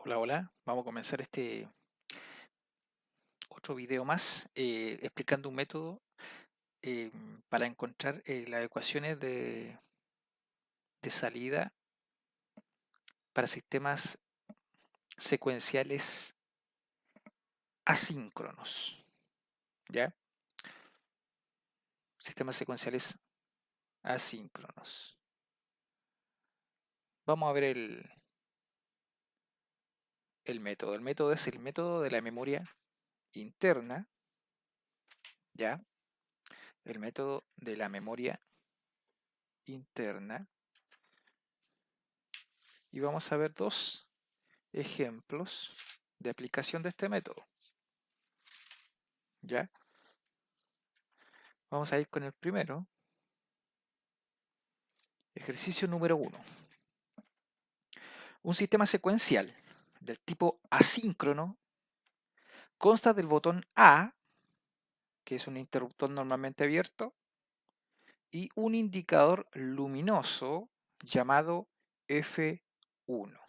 Hola, hola. Vamos a comenzar este otro video más explicando un método para encontrar las ecuaciones de salida para sistemas secuenciales asíncronos. ¿Ya? Sistemas secuenciales asíncronos. Vamos a ver el método. El método es el método de la memoria interna. ¿Ya? El método de la memoria interna. Y vamos a ver dos ejemplos de aplicación de este método. ¿Ya? Vamos a ir con el primero. Ejercicio número 1. Un sistema secuencial del tipo asíncrono consta del botón A, que es un interruptor normalmente abierto, y un indicador luminoso llamado F1.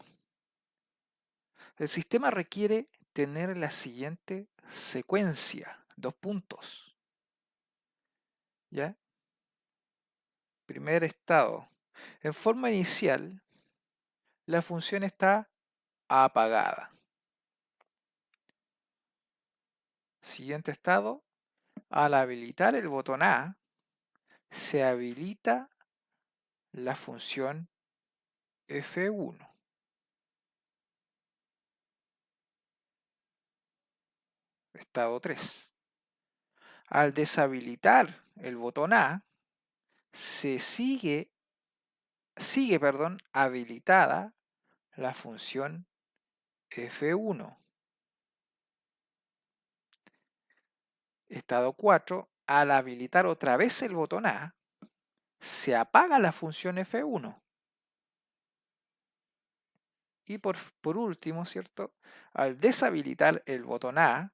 El sistema requiere tener la siguiente secuencia, dos puntos. ¿Ya? Primer estado. En forma inicial, la función está apagada. Siguiente estado. Al habilitar el botón A, se habilita la función F1. Estado 3. Al deshabilitar el botón A, se sigue habilitada la función F1. Estado 4. Al habilitar otra vez el botón A, se apaga la función F1. Y por último, ¿cierto? Al deshabilitar el botón A,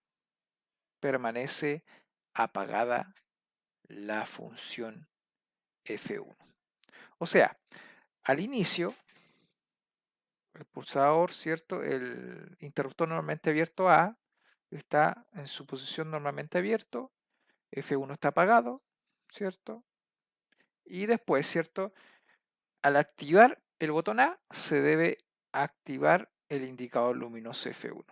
permanece apagada la función F1. O sea, al inicio, el pulsador, ¿cierto? El interruptor normalmente abierto A está en su posición normalmente abierto, F1 está apagado, ¿cierto? Y después, ¿cierto? Al activar el botón A, se debe activar el indicador luminoso F1.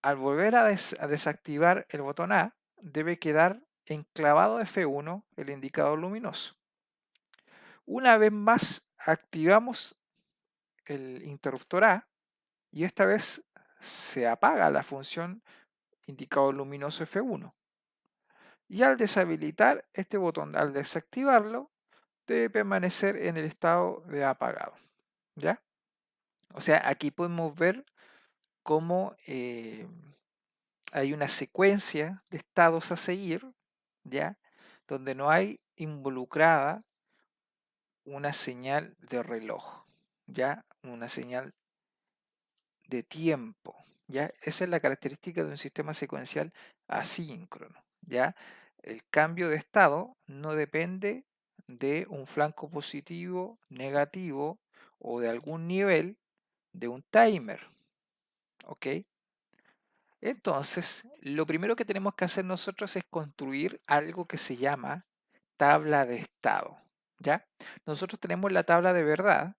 Al volver a desactivar el botón A, debe quedar enclavado F1 el indicador luminoso. Una vez más activamos el interruptor A y esta vez se apaga la función indicador luminoso F1. Y al deshabilitar este botón, al desactivarlo, debe permanecer en el estado de apagado. ¿Ya? O sea, aquí podemos ver cómo hay una secuencia de estados a seguir, ¿ya? Donde no hay involucrada una señal de reloj, ¿ya? Una señal de tiempo, ¿ya? Esa es la característica de un sistema secuencial asíncrono, ¿ya? El cambio de estado no depende de un flanco positivo, negativo o de algún nivel de un timer, ¿ok? Entonces, lo primero que tenemos que hacer nosotros es construir algo que se llama tabla de estado, ¿ya? Nosotros tenemos la tabla de verdad,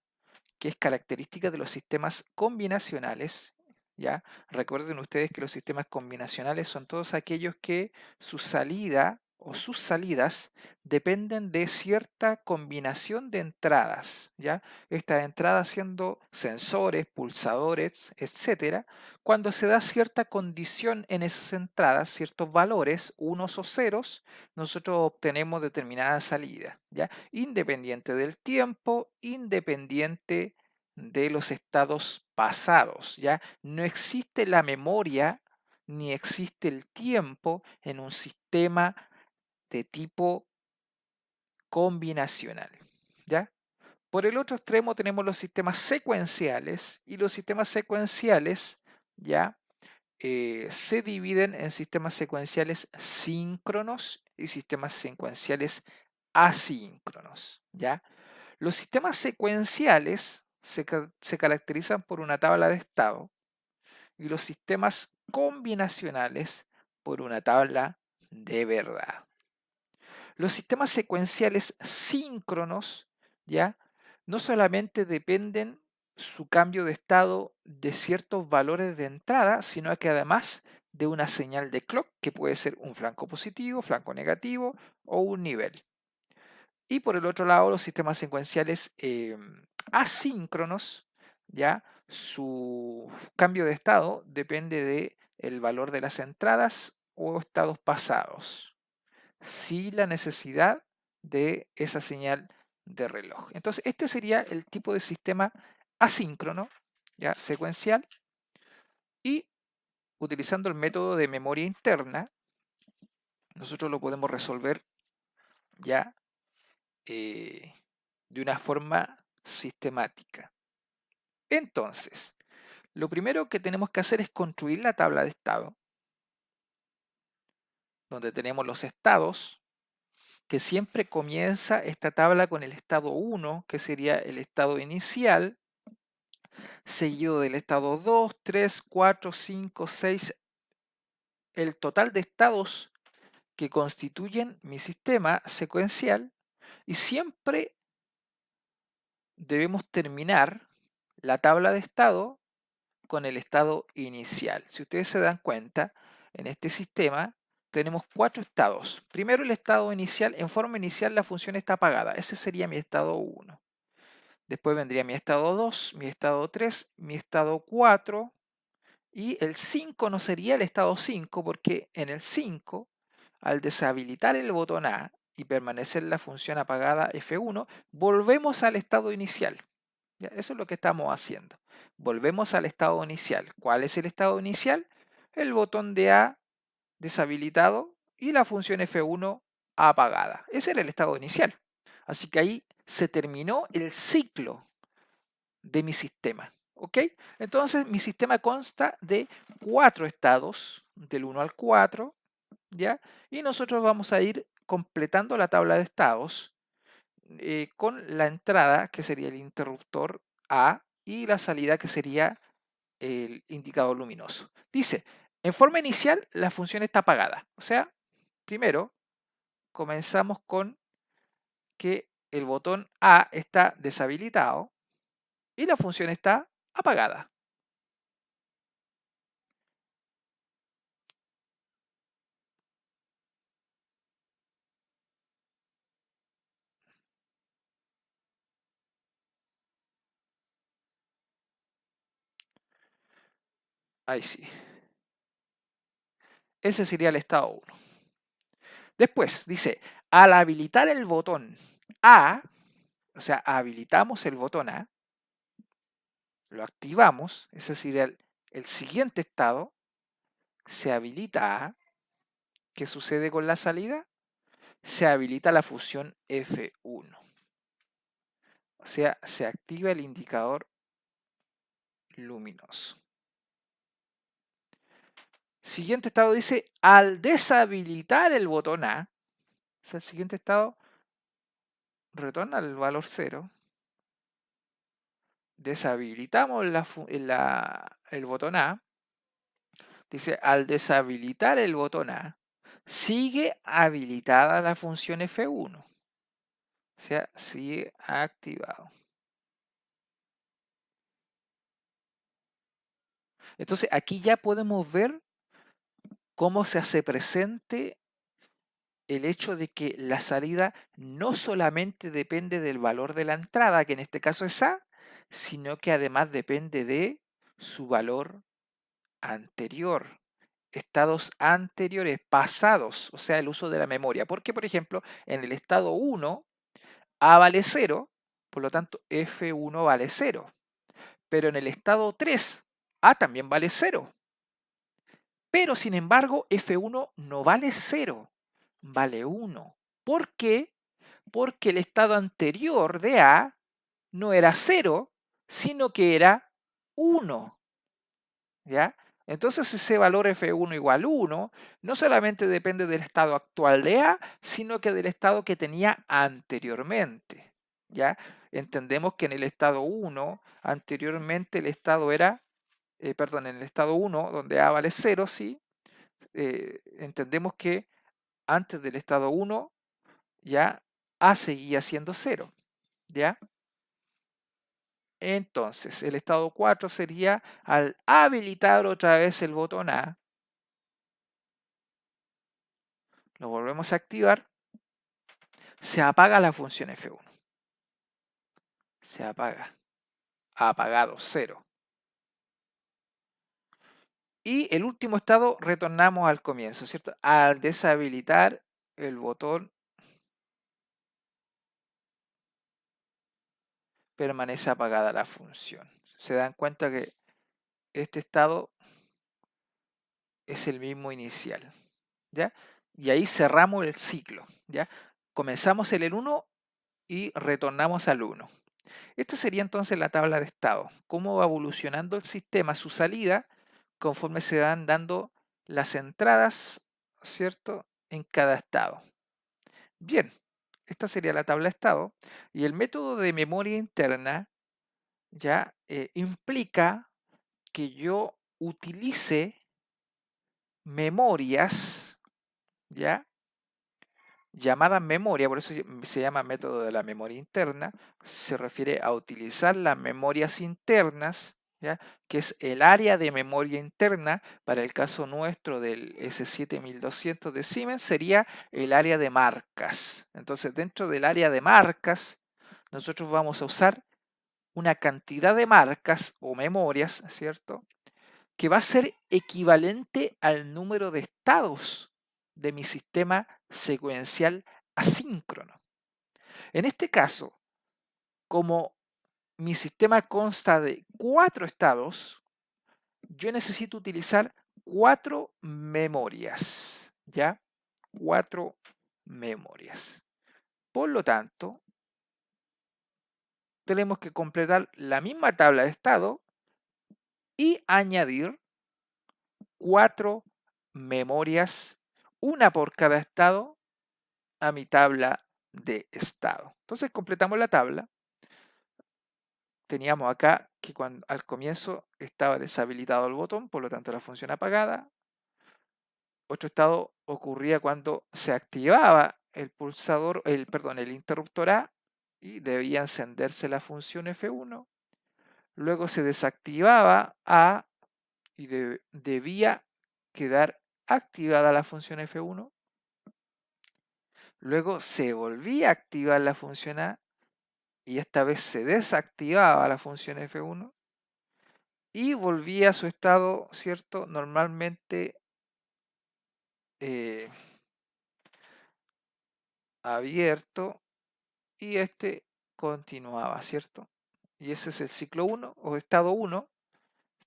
que es característica de los sistemas combinacionales, ¿ya? Recuerden ustedes que los sistemas combinacionales son todos aquellos que su salida o sus salidas dependen de cierta combinación de entradas, ¿ya? Estas entradas siendo sensores, pulsadores, etcétera. Cuando se da cierta condición en esas entradas, ciertos valores, unos o ceros, nosotros obtenemos determinada salida, ¿ya? Independiente del tiempo, independiente de los estados pasados, ¿ya? No existe la memoria ni existe el tiempo en un sistema de tipo combinacional, ¿ya? Por el otro extremo tenemos los sistemas secuenciales y los sistemas secuenciales, ¿ya? Se dividen en sistemas secuenciales síncronos y sistemas secuenciales asíncronos, ¿ya? Los sistemas secuenciales se caracterizan por una tabla de estado y los sistemas combinacionales por una tabla de verdad. Los sistemas secuenciales síncronos, ¿ya? No solamente dependen su cambio de estado de ciertos valores de entrada, sino que además de una señal de clock, que puede ser un flanco positivo, flanco negativo o un nivel. Y por el otro lado, los sistemas secuenciales asíncronos, ¿ya? Su cambio de estado depende del valor de las entradas o estados pasados, sin la necesidad de esa señal de reloj. Entonces, este sería el tipo de sistema asíncrono, ¿ya? Secuencial, y utilizando el método de memoria interna, nosotros lo podemos resolver ya de una forma sistemática. Entonces, lo primero que tenemos que hacer es construir la tabla de estado, donde tenemos los estados, que siempre comienza esta tabla con el estado 1, que sería el estado inicial, seguido del estado 2, 3, 4, 5, 6, el total de estados que constituyen mi sistema secuencial, y siempre debemos terminar la tabla de estado con el estado inicial. Si ustedes se dan cuenta, en este sistema tenemos 4 estados. Primero el estado inicial, en forma inicial la función está apagada, ese sería mi estado 1. Después vendría mi estado 2, mi estado 3, mi estado 4, y el 5 no sería el estado 5 porque en el 5, al deshabilitar el botón A y permanecer la función apagada F1, volvemos al estado inicial. ¿Ya? Eso es lo que estamos haciendo. Volvemos al estado inicial. ¿Cuál es el estado inicial? El botón de A deshabilitado y la función F1 apagada. Ese era el estado inicial. Así que ahí se terminó el ciclo de mi sistema. ¿Ok? Entonces mi sistema consta de 4 estados, del 1 al 4, ¿ya? Y nosotros vamos a ir completando la tabla de estados con la entrada, que sería el interruptor A, y la salida, que sería el indicador luminoso. Dice, en forma inicial la función está apagada. O sea, primero comenzamos con que el botón A está deshabilitado y la función está apagada. Ahí sí. Ese sería el estado 1. Después dice, al habilitar el botón A, o sea, habilitamos el botón A, lo activamos, ese sería el siguiente estado, se habilita A. ¿Qué sucede con la salida? Se habilita la función F1. O sea, se activa el indicador luminoso. Siguiente estado dice, al deshabilitar el botón A, o sea, el siguiente estado retorna al valor 0. Deshabilitamos el botón A. Dice, al deshabilitar el botón A, sigue habilitada la función F1. O sea, sigue activado. Entonces, aquí ya podemos ver cómo se hace presente el hecho de que la salida no solamente depende del valor de la entrada, que en este caso es A, sino que además depende de su valor anterior, estados anteriores, pasados, o sea, el uso de la memoria. Porque, por ejemplo, en el estado 1, A vale 0, por lo tanto F1 vale 0. Pero en el estado 3, A también vale 0. Pero, sin embargo, F1 no vale 0, vale 1. ¿Por qué? Porque el estado anterior de A no era 0, sino que era 1. ¿Ya? Entonces ese valor F1 igual 1 no solamente depende del estado actual de A, sino que del estado que tenía anteriormente. ¿Ya? entendemos que en el estado 1, anteriormente el estado era, perdón, en el estado 1, donde A vale 0, sí, entendemos que antes del estado 1 ya A seguía siendo 0, ¿ya? Entonces, el estado 4 sería al habilitar otra vez el botón A, lo volvemos a activar, se apaga la función F1. Se apaga. Apagado, 0. Y el último estado retornamos al comienzo, ¿cierto? Al deshabilitar el botón permanece apagada la función. Se dan cuenta que este estado es el mismo inicial, ¿ya? Y ahí cerramos el ciclo, ¿ya? Comenzamos en el 1 y retornamos al 1. Esta sería entonces la tabla de estado. Cómo va evolucionando el sistema, su salida, conforme se van dando las entradas, ¿cierto? En cada estado. Bien, esta sería la tabla de estado. Y el método de memoria interna ya implica que yo utilice memorias, ¿ya? Llamadas memoria, por eso se llama método de la memoria interna, se refiere a utilizar las memorias internas, ¿ya? Que es el área de memoria interna, para el caso nuestro del S7200 de Siemens, sería el área de marcas. Entonces, dentro del área de marcas, nosotros vamos a usar una cantidad de marcas o memorias, ¿cierto? Que va a ser equivalente al número de estados de mi sistema secuencial asíncrono. En este caso, como mi sistema consta de 4 estados, yo necesito utilizar 4 memorias, ¿ya? 4 memorias. Por lo tanto, tenemos que completar la misma tabla de estado y añadir 4 memorias, una por cada estado, a mi tabla de estado. Entonces completamos la tabla. Teníamos acá que al comienzo estaba deshabilitado el botón, por lo tanto la función apagada. Otro estado ocurría cuando se activaba el pulsador, perdón, el interruptor A y debía encenderse la función F1. Luego se desactivaba A y debía quedar activada la función F1. Luego se volvía a activar la función A y esta vez se desactivaba la función F1 y volvía a su estado, ¿cierto? Normalmente eh, abierto y este continuaba, ¿cierto? Y ese es el ciclo 1 o estado 1,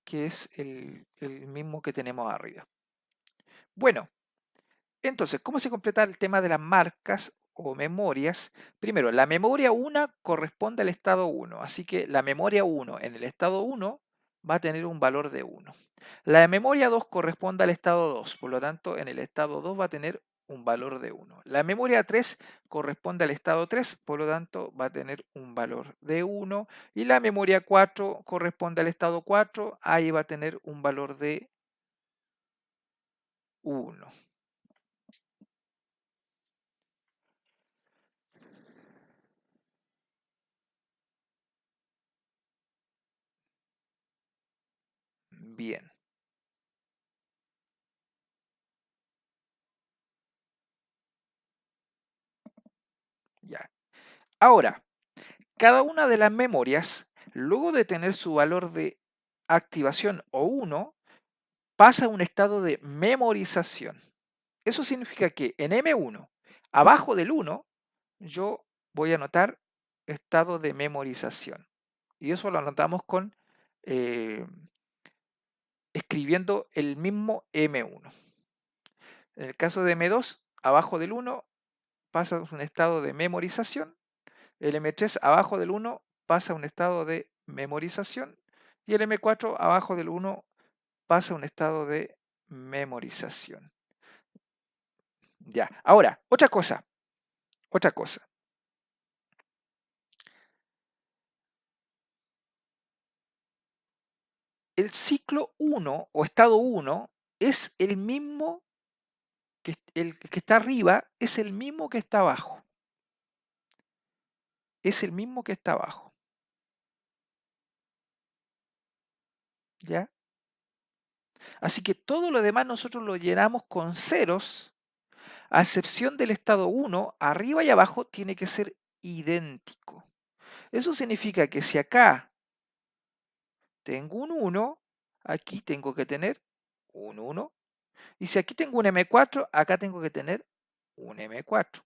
que es el mismo que tenemos arriba. Bueno, entonces, ¿cómo se completa el tema de las marcas o memorias? Primero, la memoria 1 corresponde al estado 1, así que la memoria 1 en el estado 1 va a tener un valor de 1. La memoria 2 corresponde al estado 2, por lo tanto, en el estado 2 va a tener un valor de 1. La memoria 3 corresponde al estado 3, por lo tanto, va a tener un valor de 1. Y la memoria 4 corresponde al estado 4, ahí va a tener un valor de 1. Bien. Ya. Ahora, cada una de las memorias, luego de tener su valor de activación o 1, pasa a un estado de memorización. Eso significa que en M1, abajo del 1, yo voy a anotar estado de memorización. Y eso lo anotamos con escribiendo el mismo M1. En el caso de M2, abajo del 1, pasa a un estado de memorización. El M3 abajo del 1 pasa a un estado de memorización y el M4 abajo del 1 pasa a un estado de memorización. Ya, ahora, otra cosa. el ciclo 1 o estado 1 es el mismo que el que está arriba, es el mismo que está abajo. Es el mismo que está abajo. ¿Ya? Así que todo lo demás nosotros lo llenamos con ceros, a excepción del estado 1, arriba y abajo tiene que ser idéntico. Eso significa que si acá tengo un 1, aquí tengo que tener un 1. Y si aquí tengo un M4, acá tengo que tener un M4.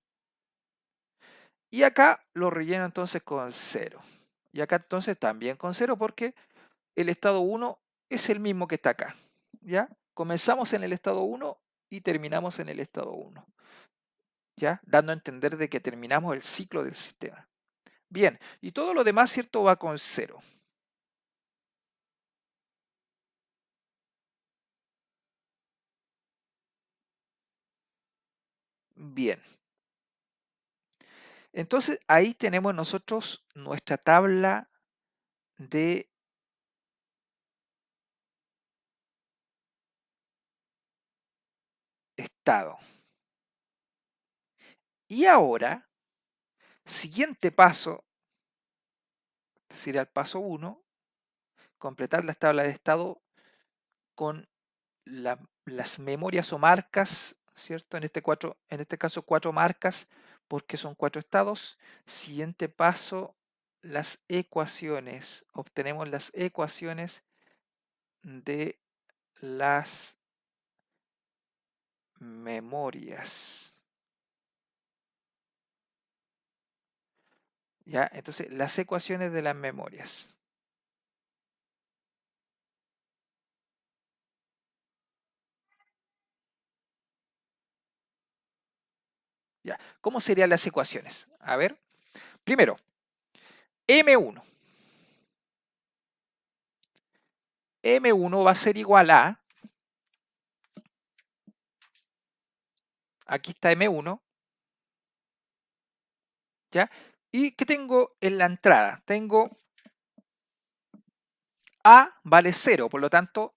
Y acá lo relleno entonces con 0. Y acá entonces también con 0 porque el estado 1 es el mismo que está acá. ¿Ya? Comenzamos en el estado 1 y terminamos en el estado 1. ¿Ya? Dando a entender de que terminamos el ciclo del sistema. Bien, y todo lo demás, ¿cierto? Va con 0. Bien. Entonces ahí tenemos nosotros nuestra tabla de estado. Y ahora, siguiente paso, es decir, al paso 1, completar la tabla de estado con las memorias o marcas, ¿cierto? En este caso 4 marcas, porque son 4 estados. Siguiente paso, las ecuaciones. Obtenemos las ecuaciones de las memorias. ¿Ya? Entonces, las ecuaciones de las memorias. ¿Ya? ¿Cómo serían las ecuaciones? A ver, primero, M1. M1 va a ser igual a, aquí está M1, ¿ya? ¿Y qué tengo en la entrada? Tengo A vale 0, por lo tanto,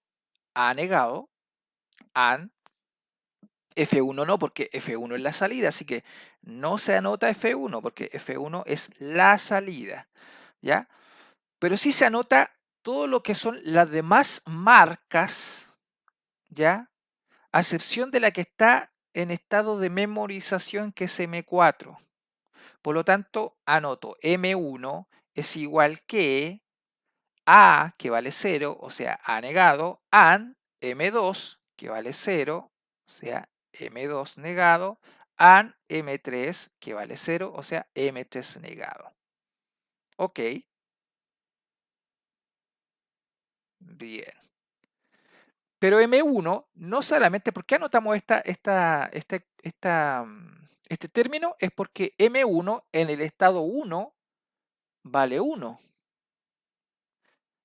A negado, AND, F1 no, porque F1 es la salida, así que no se anota F1, porque F1 es la salida, ¿ya? Pero sí se anota todo lo que son las demás marcas, ¿ya? A excepción de la que está en estado de memorización, que es M4. Por lo tanto, anoto M1 es igual que A, que vale 0, o sea, A negado, AND M2, que vale 0, o sea, M2 negado, AND M3, que vale 0, o sea, M3 negado. Ok, bien. Pero M1 no solamente, ¿por qué anotamos este término? Es porque M1 en el estado 1 vale 1.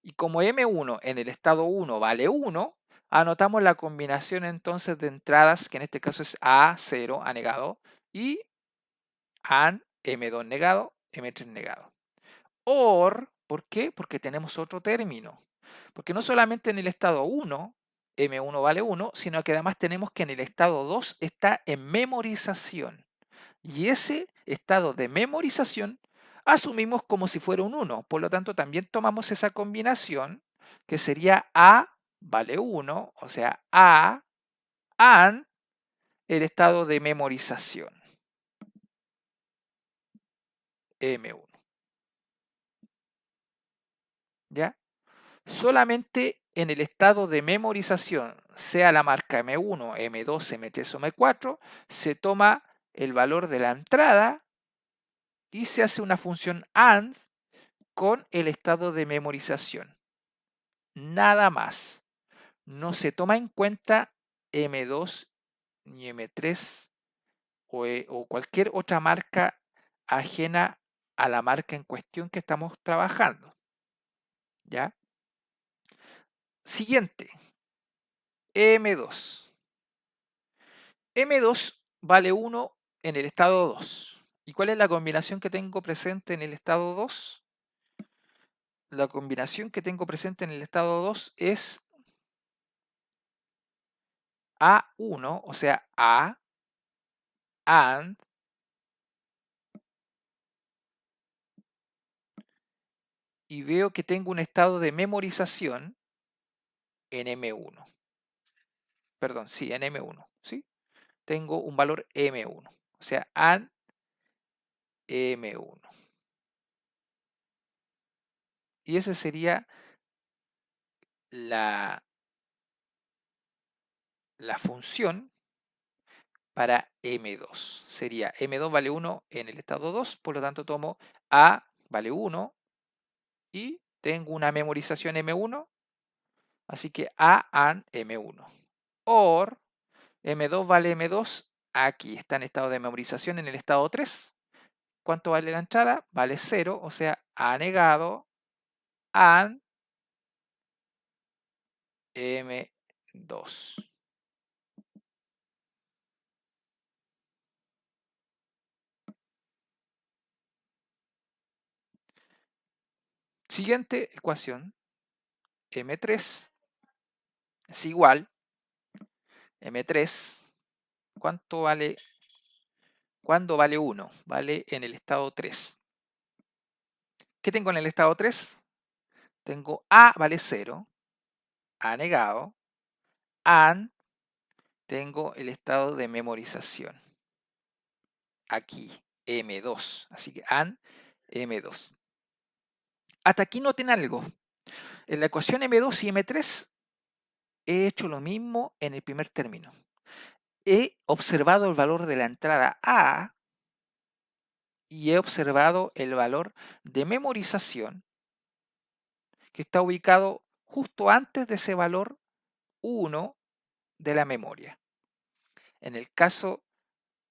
Y como M1 en el estado 1 vale 1, anotamos la combinación entonces de entradas, que en este caso es A0, A negado, y AND, M2 negado, M3 negado. OR, ¿por qué? Porque tenemos otro término. Porque no solamente en el estado 1, M1 vale 1, sino que además tenemos que en el estado 2 está en memorización. Y ese estado de memorización asumimos como si fuera un 1. Por lo tanto, también tomamos esa combinación que sería A vale 1, o sea, A AND el estado de memorización, M1. ¿Ya? Solamente en el estado de memorización, sea la marca M1, M2, M3 o M4, se toma el valor de la entrada y se hace una función AND con el estado de memorización. Nada más. No se toma en cuenta M2 ni M3 o cualquier otra marca ajena a la marca en cuestión que estamos trabajando. ¿Ya? Siguiente, M2. M2 vale 1 en el estado 2. ¿Y cuál es la combinación que tengo presente en el estado 2? la combinación que tengo presente en el estado 2 es A1, o sea, A, AND, y veo que tengo un estado de memorización en M1. Perdón, sí, en M1, ¿sí? Tengo un valor M1, o sea, AND M1. Y esa sería la, la función para M2. Sería M2 vale 1 en el estado 2, por lo tanto tomo A vale 1 y tengo una memorización M1, así que A AND M1. OR M2 vale M2, aquí está en estado de memorización en el estado 3. ¿Cuánto vale la entrada? Vale 0, o sea, A negado AND M2. Siguiente ecuación, M3 es igual, M3, ¿cuánto vale? ¿Cuándo vale 1? Vale en el estado 3. ¿Qué tengo en el estado 3? Tengo A vale 0, A negado, AND, tengo el estado de memorización. Aquí, M2, así que AND M2. Hasta aquí noten algo. En la ecuación M2 y M3 he hecho lo mismo en el primer término. He observado el valor de la entrada A y he observado el valor de memorización que está ubicado justo antes de ese valor 1 de la memoria. En el caso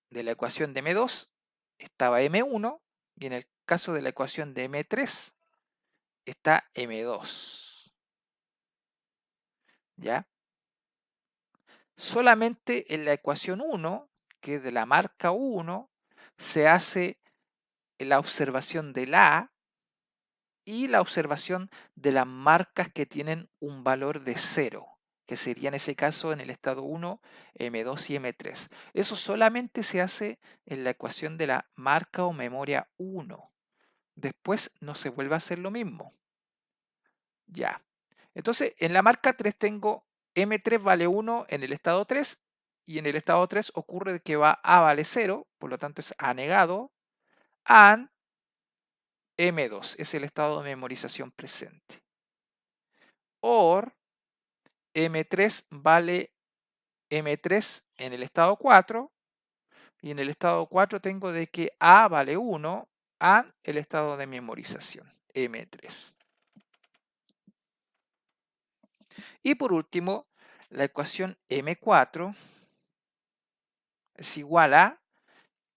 de la ecuación de M2 estaba M1 y en el caso de la ecuación de M3 está M2. ¿Ya? Solamente en la ecuación 1, que es de la marca 1, se hace la observación del A y la observación de las marcas que tienen un valor de 0, que sería en ese caso en el estado 1, M2 y M3. Eso solamente se hace en la ecuación de la marca o memoria 1. Después no se vuelve a hacer lo mismo. Ya. Entonces, en la marca 3 tengo M3 vale 1 en el estado 3 y en el estado 3 ocurre que va A vale 0, por lo tanto es A negado, AND M2 es el estado de memorización presente. OR M3 vale M3 en el estado 4 y en el estado 4 tengo de que A vale 1, AND el estado de memorización, M3. Y por último, la ecuación M4 es igual a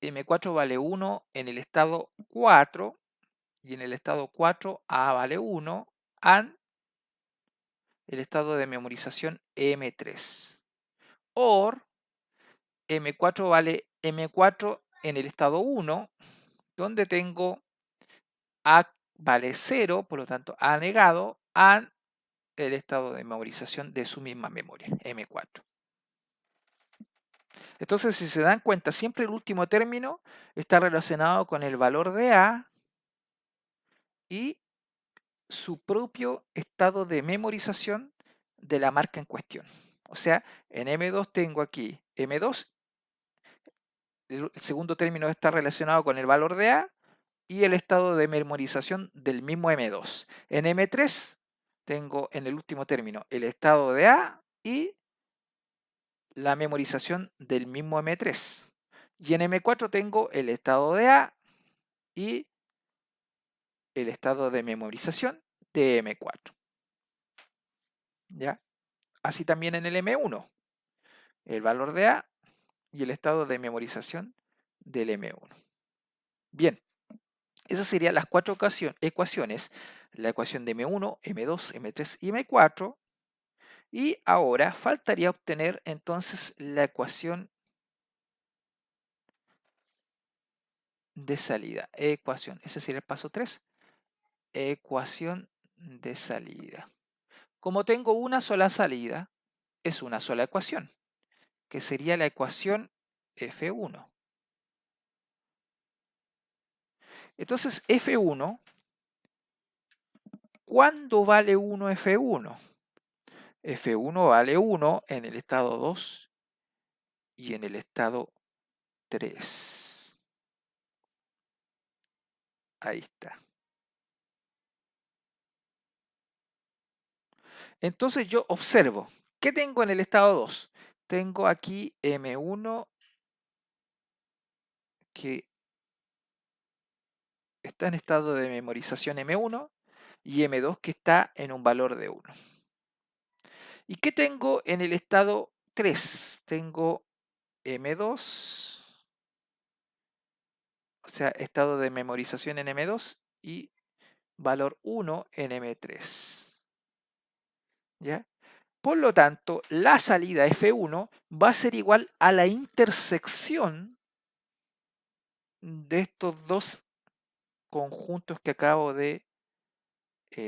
M4 vale 1 en el estado 4 y en el estado 4 A vale 1, AND el estado de memorización M3. OR M4 vale M4 en el estado 1, donde tengo A vale 0, por lo tanto A negado, AND el estado de memorización de su misma memoria, M4. Entonces, si se dan cuenta, siempre el último término está relacionado con el valor de A y su propio estado de memorización de la marca en cuestión. O sea, en M2 tengo aquí M2, el segundo término está relacionado con el valor de A y el estado de memorización del mismo M2. En M3 tengo en el último término el estado de A y la memorización del mismo M3. Y en M4 tengo el estado de A y el estado de memorización de M4. ¿Ya? Así también en el M1, el valor de A y el estado de memorización del M1. Bien, esas serían las cuatro ecuaciones, la ecuación de M1, M2, M3 y M4. Y ahora faltaría obtener entonces la ecuación de salida. Ecuación, ese sería el paso 3. Ecuación de salida. Como tengo una sola salida, es una sola ecuación, que sería la ecuación F1. Entonces, F1, ¿cuándo vale 1 F1? F1 vale 1 en el estado 2 y en el estado 3. Ahí está. Entonces yo observo, ¿qué tengo en el estado 2? Tengo aquí M1 que está en estado de memorización M1 y M2 que está en un valor de 1. ¿Y qué tengo en el estado 3? Tengo M2, o sea, estado de memorización en M2 y valor 1 en M3. ¿Ya? Por lo tanto, la salida F1 va a ser igual a la intersección de estos dos conjuntos que acabo de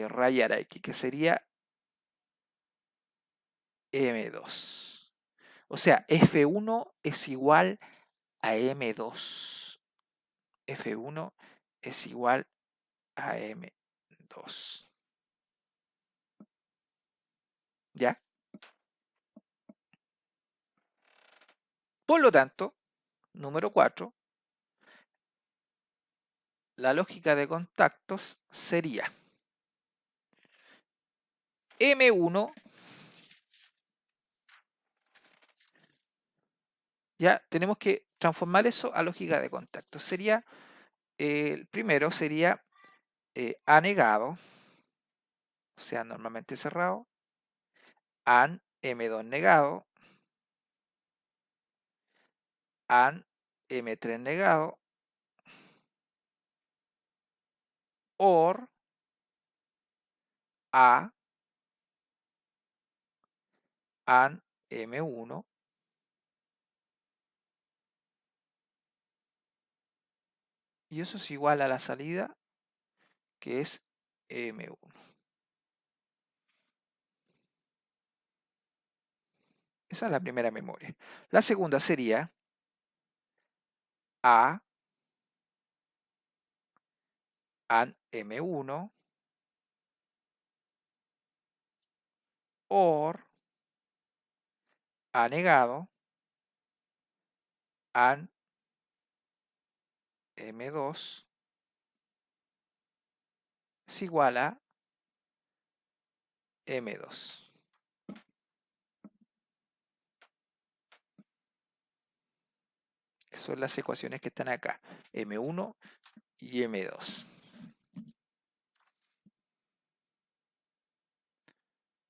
rayar aquí, que sería M2. O sea, F1 es igual a M2. F1 es igual a M2. ¿Ya? Por lo tanto, número 4, la lógica de contactos sería M1, ya tenemos que transformar eso a lógica de contactos. Sería, el primero sería A negado, o sea, normalmente cerrado, AND M2 negado, AND M3 negado, OR A AND M1 y eso es igual a la salida que es M1. Esa es la primera memoria. La segunda sería A AND M1 OR A negado AND M2 es igual a M2. Que son las ecuaciones que están acá, M1 y M2.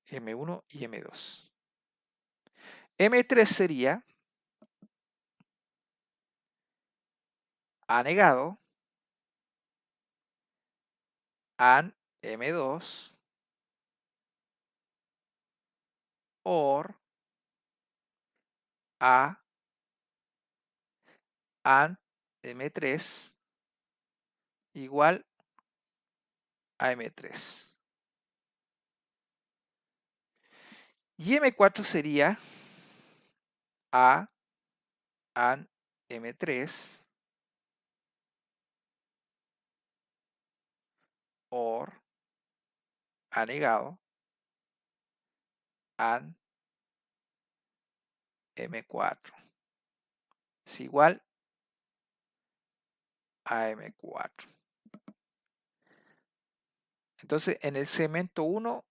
M1 y M2. M3 sería A negado AND M2 OR A AND M3 igual a M3. Y M4 sería A AND M3 OR A negado AND M4 es igual a M4. Entonces, en el segmento 1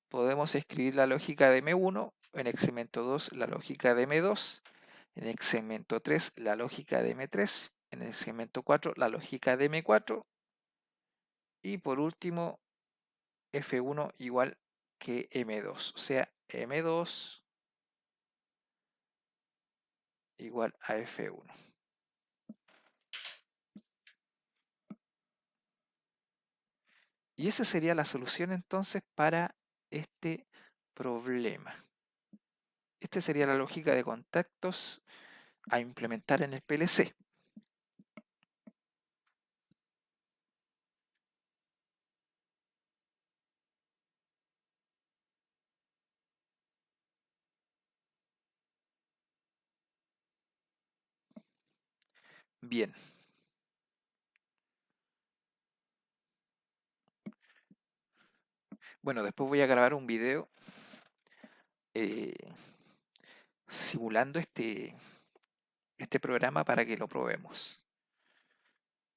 podemos escribir la lógica de M1, en el segmento 2 la lógica de M2, en el segmento 3 la lógica de M3, en el segmento 4 la lógica de M4 y por último F1 igual que M2, o sea M2 igual a F1. Y esa sería la solución entonces para este problema. Esta sería la lógica de contactos a implementar en el PLC. Bien. Bueno, después voy a grabar un video eh, simulando este programa para que lo probemos.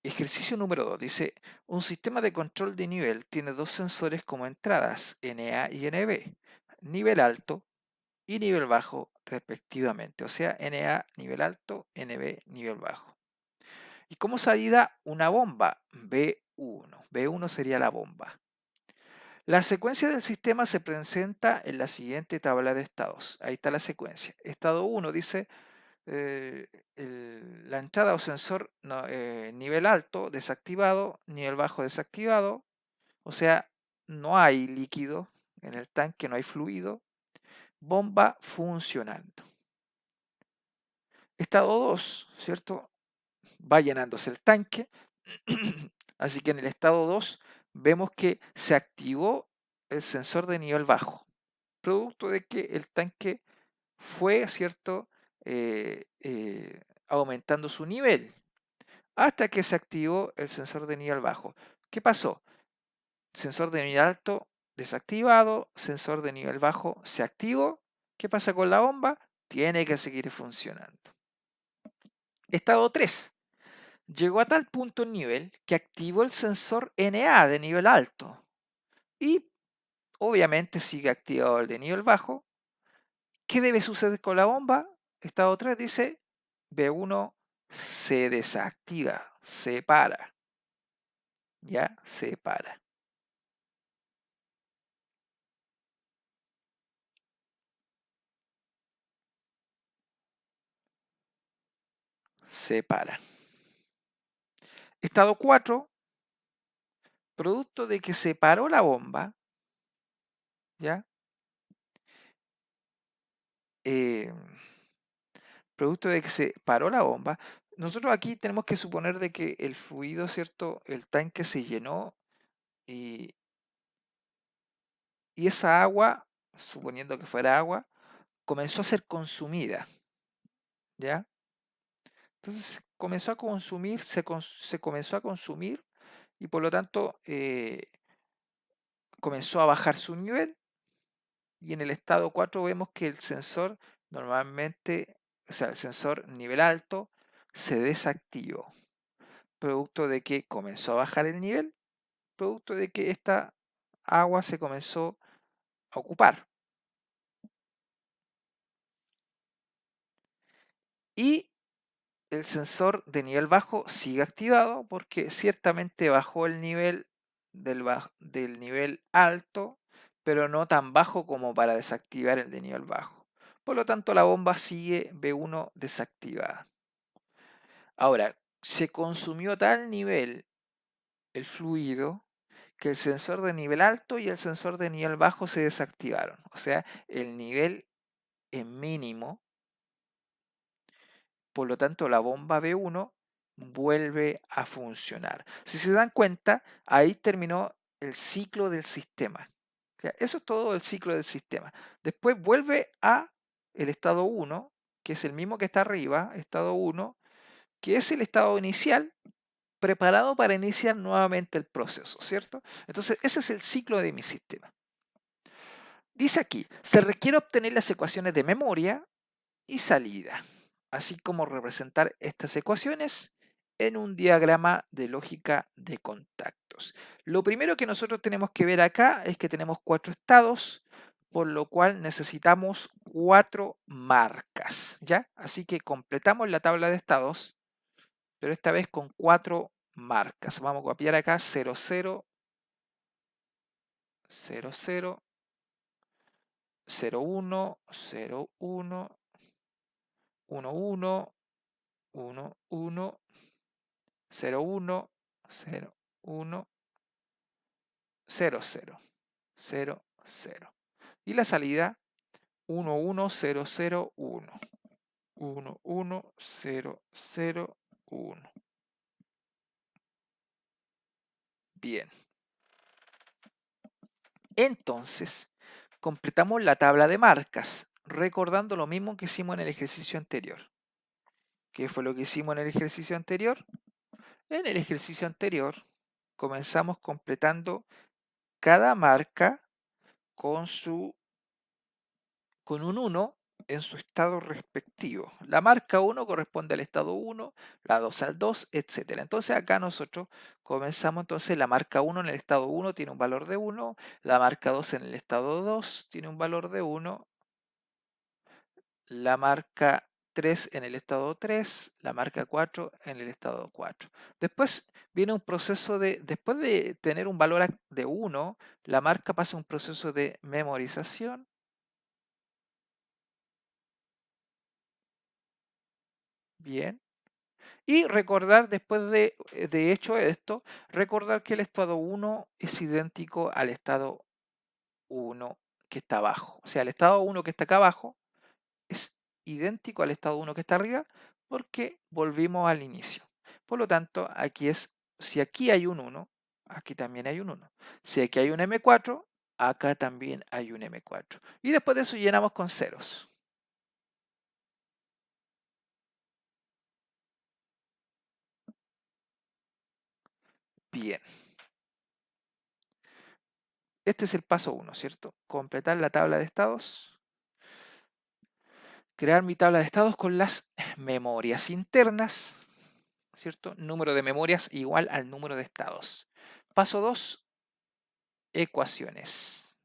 Ejercicio número 2 dice, un sistema de control de nivel tiene dos sensores como entradas, NA y NB, nivel alto y nivel bajo respectivamente, o sea, NA nivel alto, NB nivel bajo. Y como salida una bomba, B1. B1 sería la bomba. La secuencia del sistema se presenta en la siguiente tabla de estados. Ahí está la secuencia. Estado 1 dice eh, la entrada o sensor nivel alto desactivado, nivel bajo desactivado, o sea, no hay líquido en el tanque, no hay fluido, bomba funcionando. Estado 2, ¿cierto? Va llenándose el tanque, así que en el estado 2 vemos que se activó el sensor de nivel bajo, producto de que el tanque fue, ¿cierto? Aumentando su nivel hasta que se activó el sensor de nivel bajo. ¿Qué pasó? Sensor de nivel alto desactivado, sensor de nivel bajo se activó. ¿Qué pasa con la bomba? Tiene que seguir funcionando. Estado 3. Llegó a tal punto el nivel que activó el sensor NA de nivel alto y obviamente sigue activado el de nivel bajo. ¿Qué debe suceder con la bomba? Estado 3 dice B1 se desactiva, se para. Ya se para. Se para. Estado 4, producto de que se paró la bomba, ¿ya? Eh, producto de que se paró la bomba, nosotros aquí tenemos que suponer de que el fluido, ¿cierto? El tanque se llenó y, y esa agua, suponiendo que fuera agua, comenzó a ser consumida, ¿ya? Entonces comenzó a consumir, se comenzó a consumir y por lo tanto comenzó a bajar su nivel y en el estado 4 vemos que el sensor normalmente, o sea, el sensor nivel alto se desactivó, producto de que comenzó a bajar el nivel, producto de que esta agua se comenzó a ocupar. Y el sensor de nivel bajo sigue activado porque ciertamente bajó el nivel del nivel alto, pero no tan bajo como para desactivar el de nivel bajo. Por lo tanto, la bomba sigue B1 desactivada. Ahora, se consumió a tal nivel el fluido que el sensor de nivel alto y el sensor de nivel bajo se desactivaron. O sea, el nivel es mínimo. Por lo tanto, la bomba B1 vuelve a funcionar. Si se dan cuenta, ahí terminó el ciclo del sistema. Eso es todo el ciclo del sistema. Después vuelve a el estado 1, que es el mismo que está arriba, estado 1, que es el estado inicial, preparado para iniciar nuevamente el proceso, ¿cierto? Entonces, ese es el ciclo de mi sistema. Dice aquí, se requiere obtener las ecuaciones de memoria y salida, así como representar estas ecuaciones en un diagrama de lógica de contactos. Lo primero que nosotros tenemos que ver acá es que tenemos 4 estados, por lo cual necesitamos 4 marcas, ¿ya? Así que completamos la tabla de estados, pero esta vez con 4 marcas. Vamos a copiar acá 00, 00, 01, 01, 11, 11, 01, 01, 00, 00. Y la salida 11001, 11001. Bien. Entonces, completamos la tabla de marcas, recordando lo mismo que hicimos en el ejercicio anterior. ¿Qué fue lo que hicimos en el ejercicio anterior? En el ejercicio anterior comenzamos completando cada marca con con un 1 en su estado respectivo. La marca 1 corresponde al estado 1, la 2 al 2, etcétera. Entonces acá nosotros comenzamos, entonces la marca 1 en el estado 1 tiene un valor de 1, la marca 2 en el estado 2 tiene un valor de 1, la marca 3 en el estado 3, la marca 4 en el estado 4. Después viene un proceso después de tener un valor de 1, la marca pasa un proceso de memorización. Bien. Y recordar, después de hecho esto, recordar que el estado 1 es idéntico al estado 1 que está abajo. O sea, el estado 1 que está acá abajo es idéntico al estado 1 que está arriba porque volvimos al inicio. Por lo tanto, si aquí hay un 1, aquí también hay un 1. Si aquí hay un M4, acá también hay un M4. Y después de eso llenamos con ceros. Bien. Este es el paso 1, ¿cierto? Completar la tabla de estados. Crear mi tabla de estados con las memorias internas, ¿cierto? Número de memorias igual al número de estados. Paso 2, ecuaciones.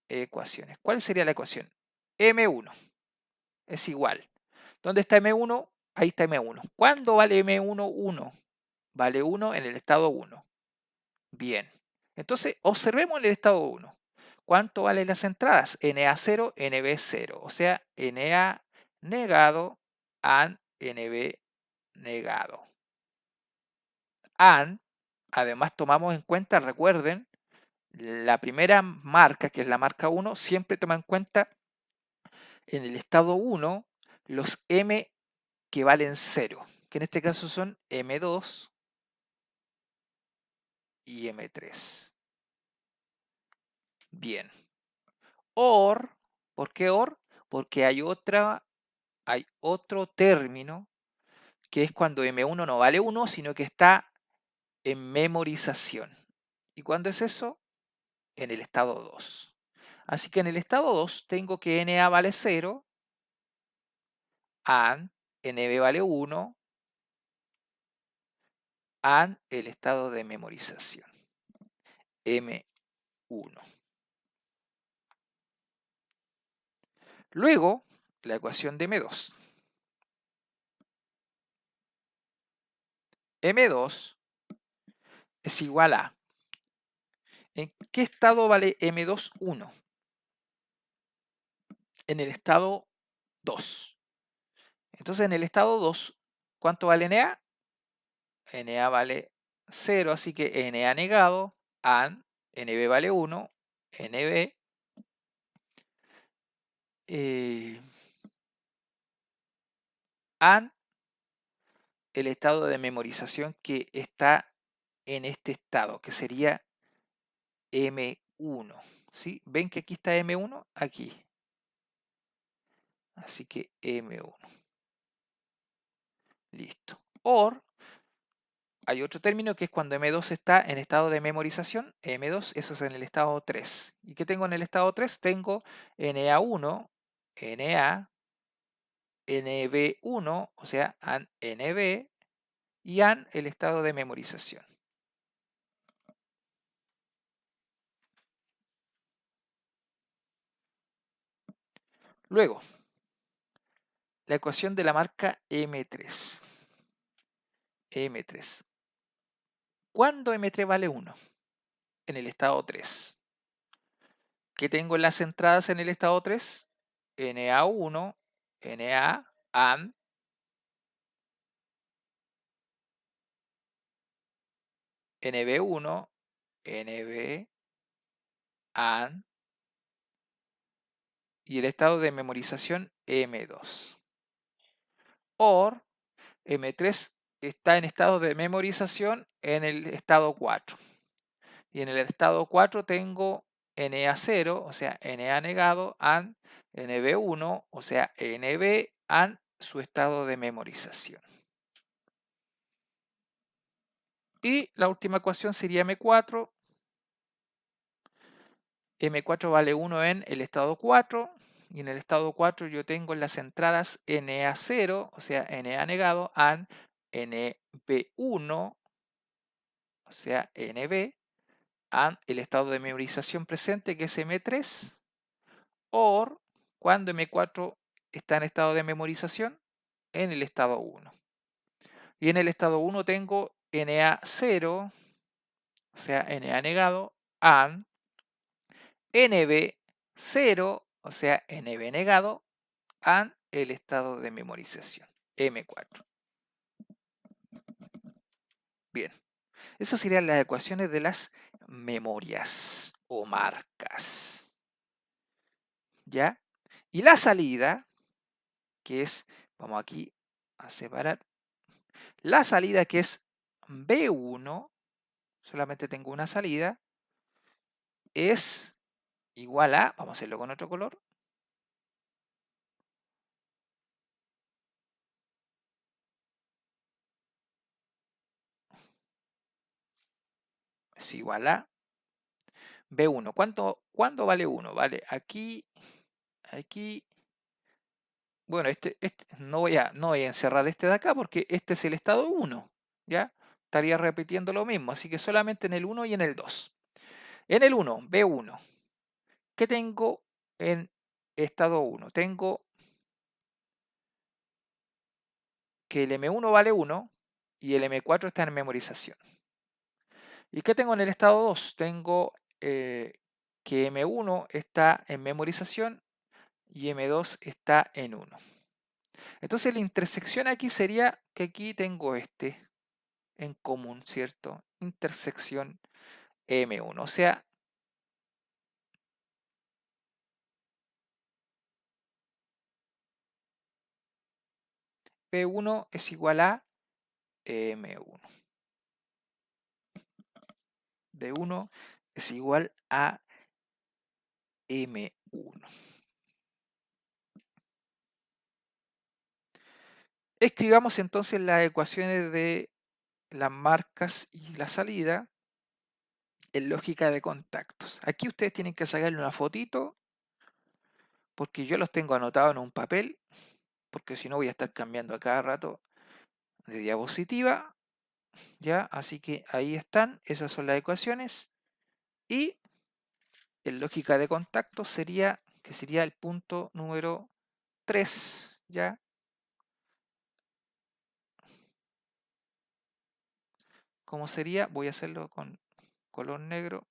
Ecuaciones. ¿Cuál sería la ecuación? M1 es igual. ¿Dónde está M1? Ahí está M1. ¿Cuándo vale M1? 1. Vale 1 en el estado 1. Bien. Entonces, observemos en el estado 1. ¿Cuánto valen las entradas? NA0, NB0. O sea, NA negado, AN, NB negado. AND, además tomamos en cuenta, recuerden, la primera marca, que es la marca 1, siempre toma en cuenta en el estado 1 los M que valen 0, que en este caso son M2 y M3. Bien. OR, ¿por qué OR? Porque hay otro término que es cuando M1 no vale 1, sino que está en memorización. ¿Y cuándo es eso? En el estado 2. Así que en el estado 2 tengo que NA vale 0, AND, NB vale 1, AND el estado de memorización, M1. Luego, la ecuación de M2. M2 es igual a, ¿en qué estado vale M2? 1. En el estado 2. Entonces en el estado 2, ¿cuánto vale NA? NA vale 0, así que NA negado, AND, NB vale 1, NB, AND, el estado de memorización que está en este estado, que sería M1. ¿Sí? ¿Ven que aquí está M1? Aquí. Así que M1. Listo. OR, hay otro término que es cuando M2 está en estado de memorización. M2, eso es en el estado 3. ¿Y qué tengo en el estado 3? Tengo NA1, NA, NB1, o sea, AND NB, y AND el estado de memorización. Luego, la ecuación de la marca M3. M3. ¿Cuándo M3 vale 1? En el estado 3. ¿Qué tengo en las entradas en el estado 3? NA1, NA, AND, NB1, NB, AND, y el estado de memorización M2. OR, M3 está en estado de memorización en el estado 4. Y en el estado 4 tengo NA0, o sea, NA negado, AND, NB1, o sea, NB, AND, su estado de memorización. Y la última ecuación sería M4. M4 vale 1 en el estado 4. Y en el estado 4 yo tengo en las entradas Na0, o sea, Na negado, and NB1, o sea, NB, and el estado de memorización presente, que es M3, or cuando M4 está en estado de memorización, en el estado 1. Y en el estado 1 tengo Na0, o sea, Na negado, and NB0, o sea, NB negado, and el estado de memorización, M4. Bien, esas serían las ecuaciones de las memorias o marcas. ¿Ya? Y la salida, que es, vamos aquí a separar, la salida que es B1, solamente tengo una salida, es igual a, vamos a hacerlo con otro color, es igual a B1. ¿Cuánto vale 1? Vale aquí, aquí. Bueno, no voy a encerrar este de acá porque este es el estado 1. ¿Ya? Estaría repitiendo lo mismo, así que solamente en el 1 y en el 2. En el 1, B1. ¿Qué tengo en estado 1? Tengo que el M1 vale 1 y el M4 está en memorización. ¿Y qué tengo en el estado 2? Tengo que M1 está en memorización y M2 está en 1. Entonces la intersección aquí sería que aquí tengo este en común, ¿cierto? Intersección M1. O sea, P1 es igual a M1. B1 es igual a M1. Escribamos entonces las ecuaciones de las marcas y la salida en lógica de contactos. Aquí ustedes tienen que sacarle una fotito porque yo los tengo anotados en un papel, porque si no voy a estar cambiando a cada rato de diapositiva, ¿ya? Así que ahí están, esas son las ecuaciones. Y en lógica de contactos sería, que sería el punto número 3, ¿ya? ¿Cómo sería? Voy a hacerlo con color negro.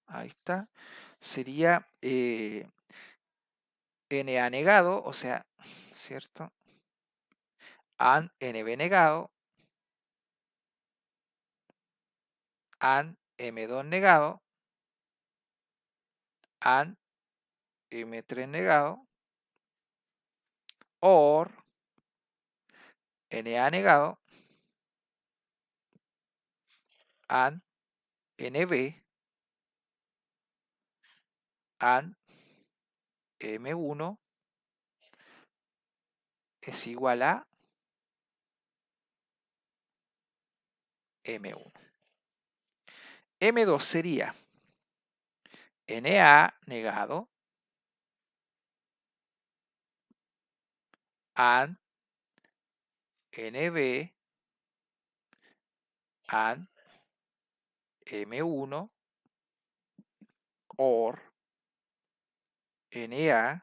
Ahí está. Sería Na negado, o sea, ¿cierto? And NB negado, and M2 negado, and M3 negado, or Na negado, and NB, and M1 es igual a M1. M2 sería Na negado, and NB, and M1, or Na,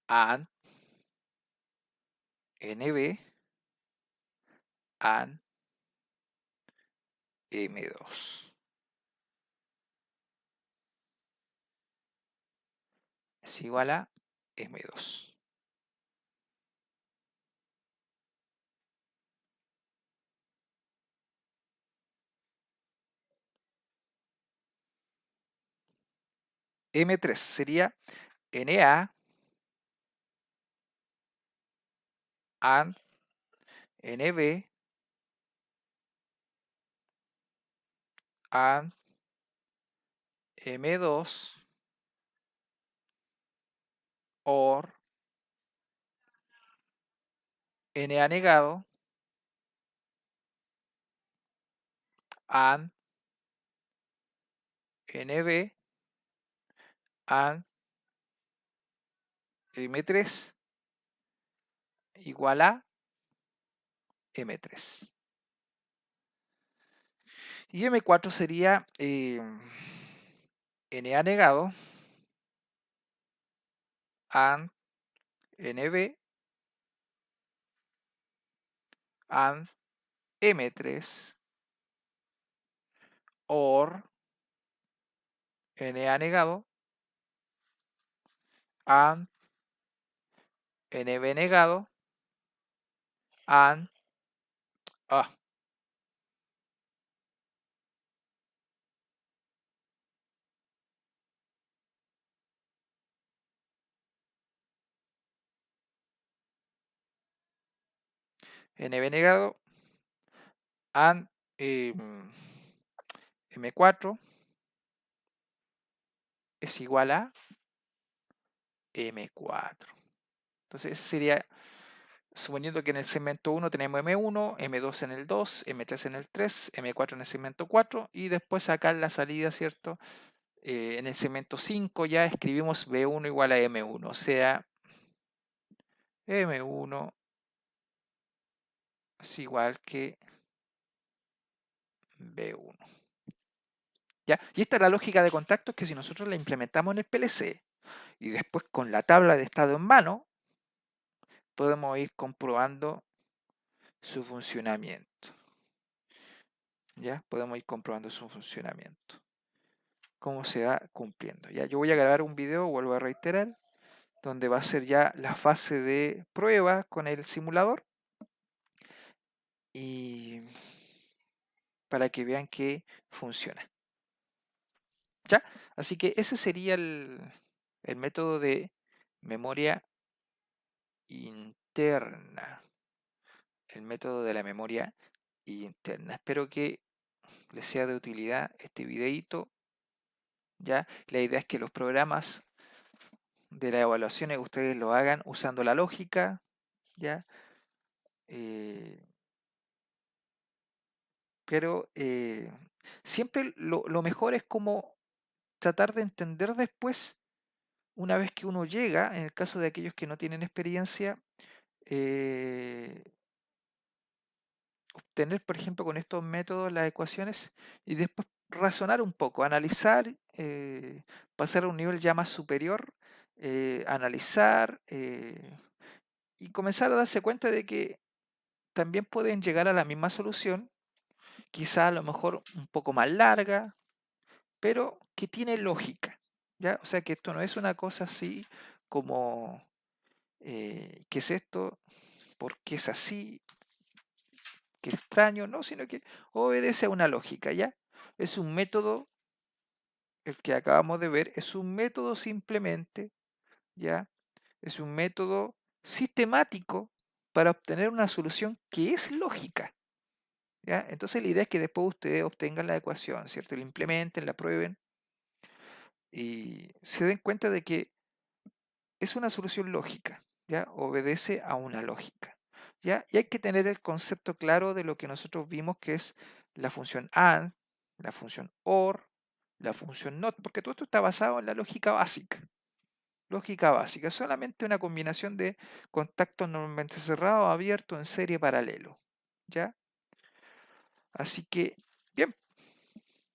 and NB, and M2. Es igual a M2. M3 sería Na and NB and M2 OR NA negado AND NB AND M3 igual a M3. Y M4 sería NA negado AND NB AND M3 OR NA negado AND NB negado AND NB negado AND M4 es igual a M4. Entonces ese sería, suponiendo que en el segmento 1 tenemos M1, M2 en el 2, M3 en el 3, M4 en el segmento 4 y después sacar la salida, ¿cierto? En el segmento 5 ya escribimos B1 igual a M1, o sea, M1 es igual que B1. ¿Ya? Y esta es la lógica de contactos que si nosotros la implementamos en el PLC y después con la tabla de estado en mano, podemos ir comprobando su funcionamiento. ¿Ya? Podemos ir comprobando su funcionamiento. Cómo se va cumpliendo. ¿Ya? Yo voy a grabar un video, vuelvo a reiterar, donde va a ser ya la fase de prueba con el simulador. Y para que vean que funciona. ¿Ya? Así que ese sería el método de memoria interna. El método de la memoria interna. Espero que les sea de utilidad este videito. ¿Ya? La idea es que los programas de las evaluaciones ustedes lo hagan usando la lógica. ¿Ya? Pero siempre lo mejor es como tratar de entender después, una vez que uno llega, en el caso de aquellos que no tienen experiencia, obtener, por ejemplo, con estos métodos las ecuaciones y después razonar un poco, analizar, pasar a un nivel ya más superior, analizar y comenzar a darse cuenta de que también pueden llegar a la misma solución, quizá a lo mejor un poco más larga, pero que tiene lógica, ¿ya? O sea que esto no es una cosa así como, ¿qué es esto? ¿Por qué es así? ¿Qué extraño? No, sino que obedece a una lógica, ¿ya? Es un método, el que acabamos de ver, es un método simplemente, ¿ya? Es un método sistemático para obtener una solución que es lógica, ¿ya? Entonces la idea es que después ustedes obtengan la ecuación, ¿cierto? La implementen, la prueben y se den cuenta de que es una solución lógica, ¿ya? Obedece a una lógica, ¿ya? Y hay que tener el concepto claro de lo que nosotros vimos que es la función AND, la función OR, la función NOT, porque todo esto está basado en la lógica básica. Lógica básica, solamente una combinación de contactos normalmente cerrados, abiertos, en serie, paralelo, ¿ya? Así que, bien,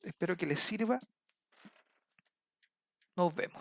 espero que les sirva. Nos vemos.